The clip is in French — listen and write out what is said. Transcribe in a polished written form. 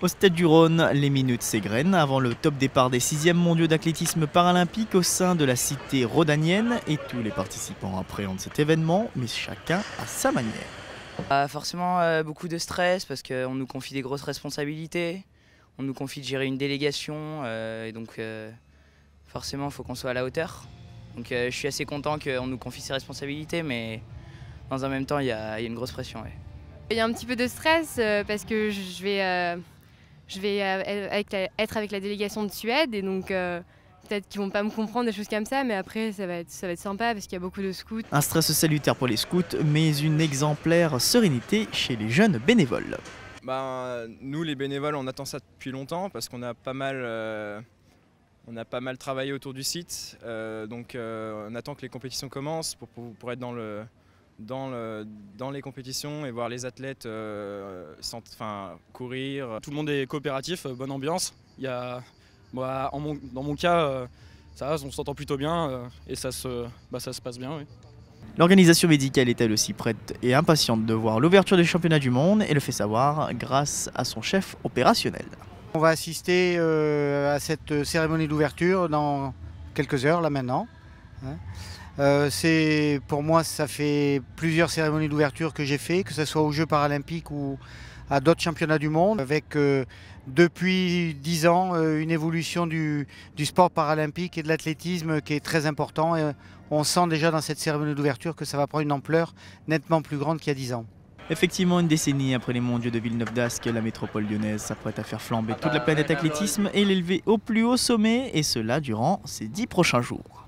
Au stade du Rhône, les minutes s'égrènent avant le top départ des 6e mondiaux d'athlétisme paralympique au sein de la cité rhodanienne et tous les participants appréhendent cet événement, mais chacun à sa manière. Forcément beaucoup de stress parce qu'on nous confie des grosses responsabilités, on nous confie de gérer une délégation et donc forcément il faut qu'on soit à la hauteur. Donc je suis assez content qu'on nous confie ces responsabilités, mais dans un même temps il y a une grosse pression. Ouais. Il y a un petit peu de stress parce que je vais être avec la délégation de Suède et donc peut-être qu'ils vont pas me comprendre, des choses comme ça, mais après ça va être sympa parce qu'il y a beaucoup de scouts. Un stress salutaire pour les scouts, mais une exemplaire sérénité chez les jeunes bénévoles. Nous les bénévoles on attend ça depuis longtemps parce qu'on a pas mal travaillé autour du site, donc on attend que les compétitions commencent pour être dans les compétitions et voir les athlètes courir. Tout le monde est coopératif, bonne ambiance. Dans mon cas, on s'entend plutôt bien et ça se passe bien. Oui. L'organisation médicale est elle aussi prête et impatiente de voir l'ouverture des championnats du monde et le fait savoir grâce à son chef opérationnel. On va assister à cette cérémonie d'ouverture dans quelques heures là maintenant. Pour moi, ça fait plusieurs cérémonies d'ouverture que j'ai fait, que ce soit aux Jeux paralympiques ou à d'autres championnats du monde, avec depuis 10 ans une évolution du sport paralympique et de l'athlétisme qui est très important. Et on sent déjà dans cette cérémonie d'ouverture que ça va prendre une ampleur nettement plus grande qu'il y a 10 ans. Effectivement, une décennie après les mondiaux de Villeneuve-d'Ascq, la métropole lyonnaise s'apprête à faire flamber toute la planète athlétisme et l'élever au plus haut sommet, et cela durant ces 10 prochains jours.